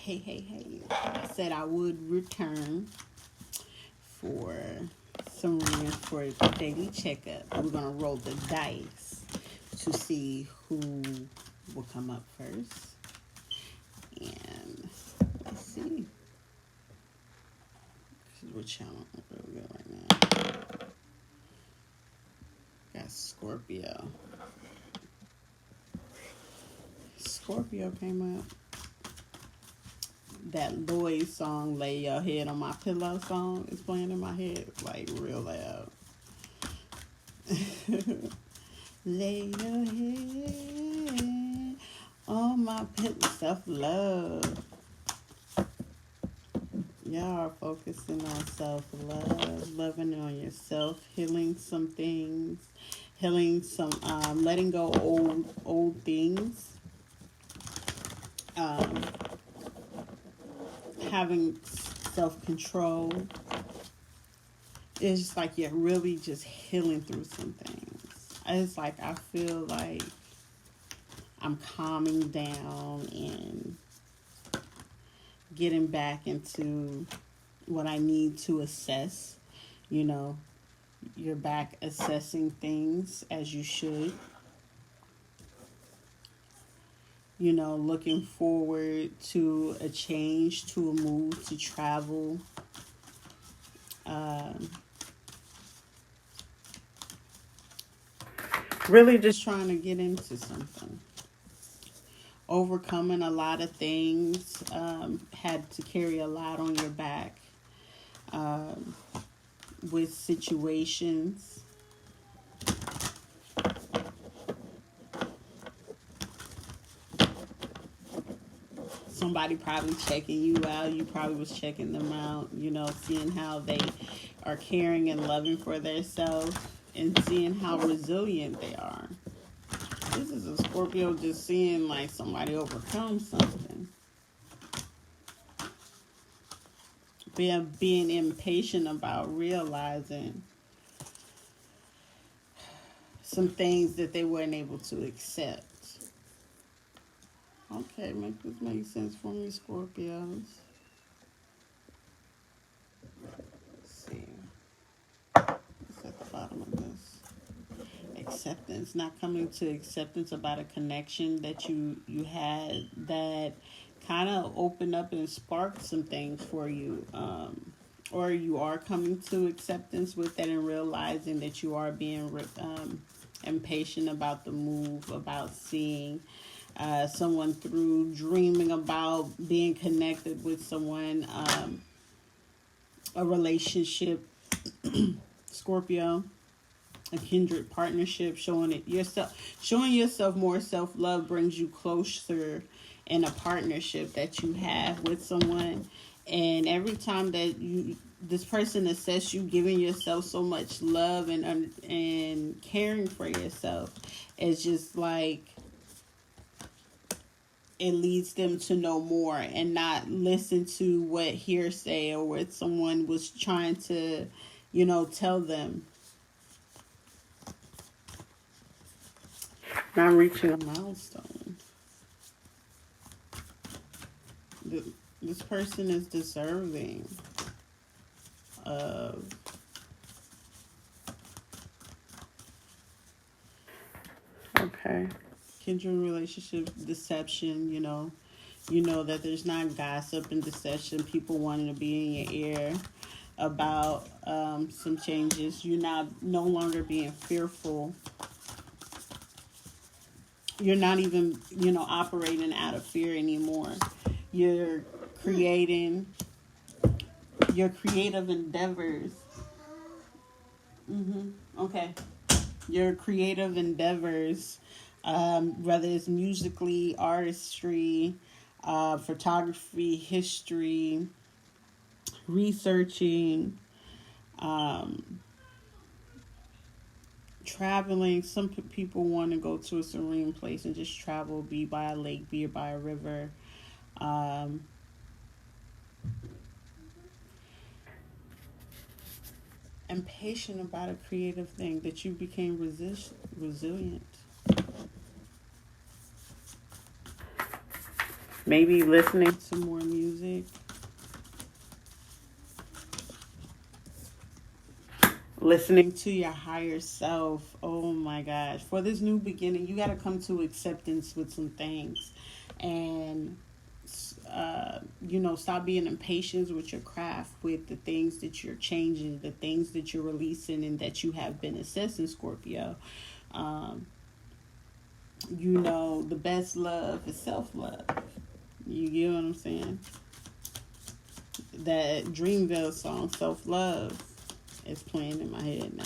Hey. I said I would return for some readings for a daily checkup. We're going to roll the dice to see who will come up first. And let's see. What channel are we on right now? Got Scorpio. Scorpio came up. That Lloyd song, Lay Your Head on My Pillow song, is playing in my head, like real loud. Lay your head on my pillow. Self-love. Y'all are focusing on self-love, loving on yourself, healing some things, healing some, letting go old things. Having self-control. It's just like you're really just healing through some things. It's like I feel like I'm calming down and getting back into what I need to assess. You know, you're back assessing things as you should. You know, looking forward to a change, to a move, to travel. Really just trying to get into something. Overcoming a lot of things. Had to carry a lot on your back with situations. Somebody probably checking you out. You probably was checking them out. You know, seeing how they are caring and loving for themselves and seeing how resilient they are. This is a Scorpio just seeing like somebody overcome something. Being impatient about realizing some things that they weren't able to accept. Okay, make this make sense for me, Scorpios. Let's see. What's at the bottom of this? Acceptance. Not coming to acceptance about a connection that you had that kind of opened up and sparked some things for you. Or you are coming to acceptance with that and realizing that you are being impatient about the move, about seeing someone through, dreaming about being connected with someone, a relationship, Scorpio, a kindred partnership, showing yourself more self-love brings you closer in a partnership that you have with someone. And every time that this person assess you, giving yourself so much love and caring for yourself, it's just like it leads them to know more and not listen to what hearsay or what someone was trying to, tell them. Not reaching a milestone. This person is deserving of kindred relationship deception. You know that there's not gossip and deception, people wanting to be in your ear about some changes. You're no longer being fearful. You're not even operating out of fear anymore. You're creating your creative endeavors. Okay. Your creative endeavors, whether it's musically, artistry, photography, history, researching, traveling. Some people want to go to a serene place and just travel, be by a lake, be by a river. Impatient about a creative thing, that you became resilient. Maybe listening to more music. Listening to your higher self. Oh my gosh. For this new beginning, you got to come to acceptance with some things. And, stop being impatient with your craft, with the things that you're changing, the things that you're releasing, and that you have been assessing, Scorpio. Um, the best love is self love. You get what I'm saying? That Dreamville song, Self Love, is playing in my head now.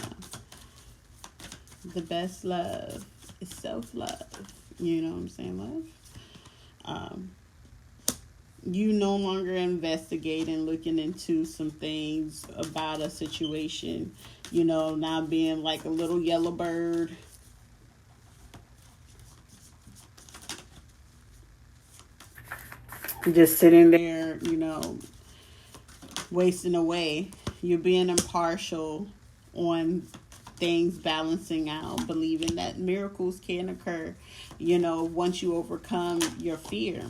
The best love is self love. You know what I'm saying, love? Um, you no longer investigating, looking into some things about a situation, now being like a little yellow bird. Just sitting there, wasting away. You're being impartial on things balancing out, believing that miracles can occur, once you overcome your fear.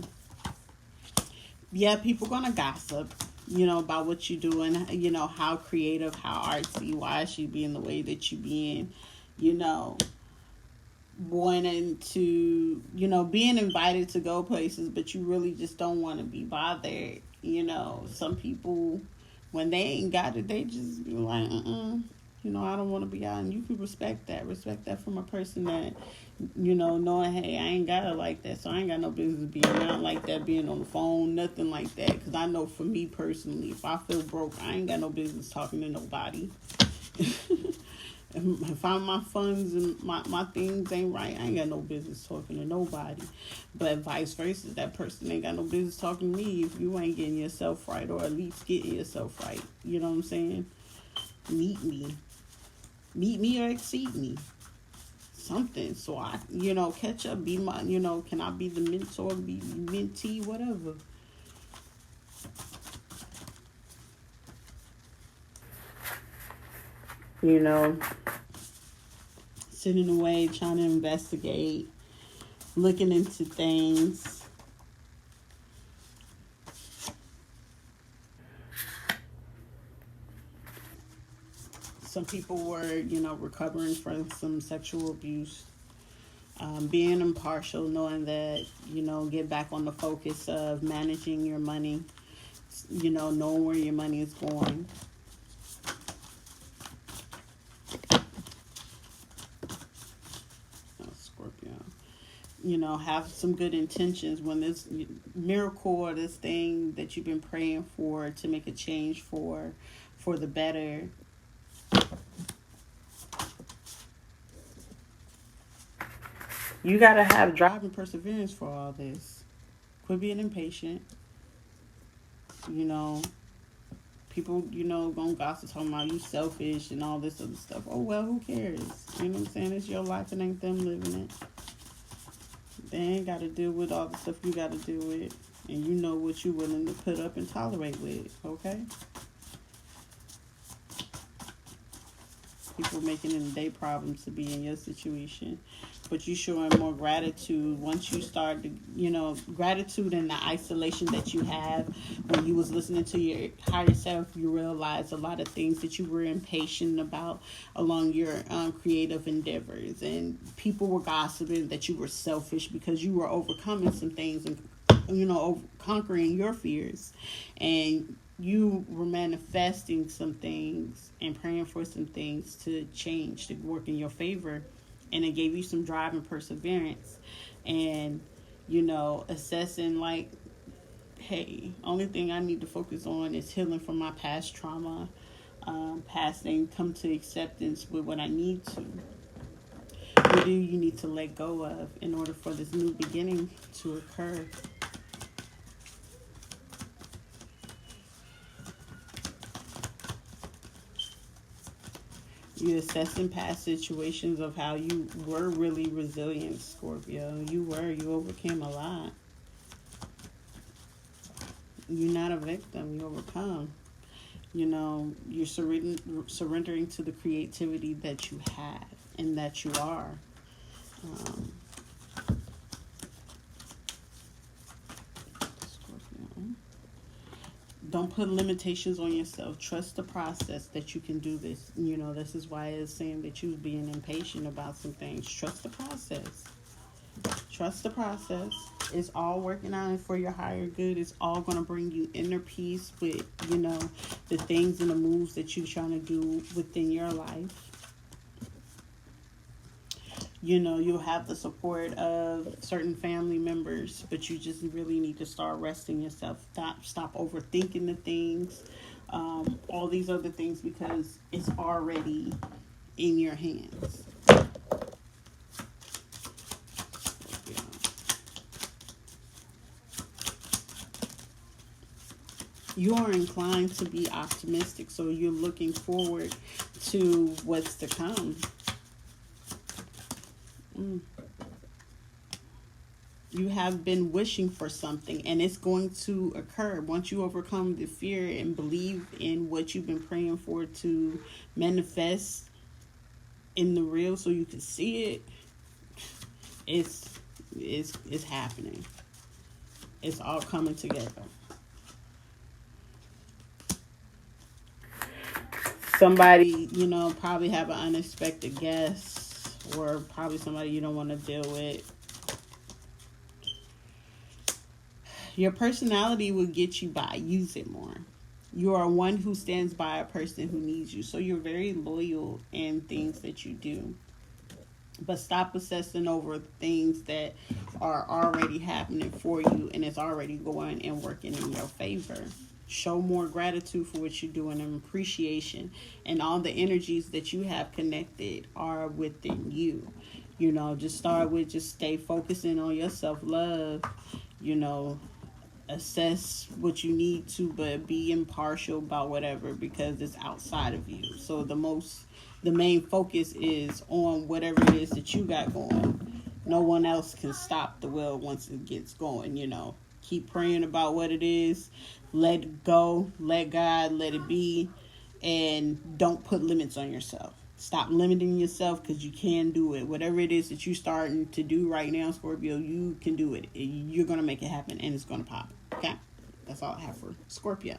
Yeah, people gonna gossip, about what you're doing, how creative, how artsy, why is she being the way that you being, wanting to, being invited to go places, but you really just don't want to be bothered. Some people, when they ain't got it, they just be like, I don't want to be out. And you can respect that. Respect that from a person that, knowing, hey, I ain't got it like that. So I ain't got no business being out like that, being on the phone, nothing like that. Because I know for me personally, if I feel broke, I ain't got no business talking to nobody. If my funds and my things ain't right, I ain't got no business talking to nobody. But vice versa, that person ain't got no business talking to me if you ain't getting yourself right, or at least getting yourself right. You know what I'm saying? Meet me or exceed me. Something. So I, catch up, be my, can I be the mentor, be mentee, whatever. Sitting away, trying to investigate, looking into things. Some people were, recovering from some sexual abuse. Being impartial, knowing that, get back on the focus of managing your money, knowing where your money is going. Scorpio. Have some good intentions when this miracle or this thing that you've been praying for to make a change for the better. You gotta have drive and perseverance for all this. Quit being impatient. People, gonna gossip talking about you selfish and all this other stuff. Oh well, who cares? You know what I'm saying? It's your life and ain't them living it. They ain't gotta deal with all the stuff you gotta deal with. And you know what you're willing to put up and tolerate with, okay? People making it a day problem to be in your situation. But you showing more gratitude once you start to, gratitude and the isolation that you have when you was listening to your higher self. You realize a lot of things that you were impatient about along your creative endeavors, and people were gossiping that you were selfish because you were overcoming some things and conquering your fears, and you were manifesting some things and praying for some things to change, to work in your favor. And it gave you some drive and perseverance, and assessing like, hey, only thing I need to focus on is healing from my past trauma, past things, come to acceptance with what I need to. What do you need to let go of in order for this new beginning to occur? You assessing past situations of how you were really resilient, Scorpio. You overcame a lot. You're not a victim, you overcome. You're surrendering to the creativity that you have and that you are. Don't put limitations on yourself. Trust the process that you can do this. This is why it's saying that you being impatient about some things. Trust the process. Trust the process. It's all working out for your higher good. It's all going to bring you inner peace with, the things and the moves that you're trying to do within your life. You'll have the support of certain family members, but you just really need to start resting yourself. Stop overthinking the things, all these other things, because it's already in your hands. You are inclined to be optimistic, so you're looking forward to what's to come. You have been wishing for something, and it's going to occur once you overcome the fear and believe in what you've been praying for to manifest in the real, so you can see it. It's happening. It's all coming together. Somebody, probably have an unexpected guest, or probably somebody you don't want to deal with. Your personality will get you by. Use it more. You are one who stands by a person who needs you. So you're very loyal in things that you do. But stop obsessing over things that are already happening for you and it's already going and working in your favor. Show more gratitude for what you're doing and appreciation. And all the energies that you have connected are within you. Just start with just stay focusing on your self-love. Assess what you need to, but be impartial about whatever, because it's outside of you. So the main focus is on whatever it is that you got going. No one else can stop the will once it gets going. Keep praying about what it is. Let it go. Let God. Let it be. And don't put limits on yourself. Stop limiting yourself, because you can do it. Whatever it is that you're starting to do right now, Scorpio, you can do it. You're going to make it happen, and it's going to pop. Okay? That's all I have for Scorpio.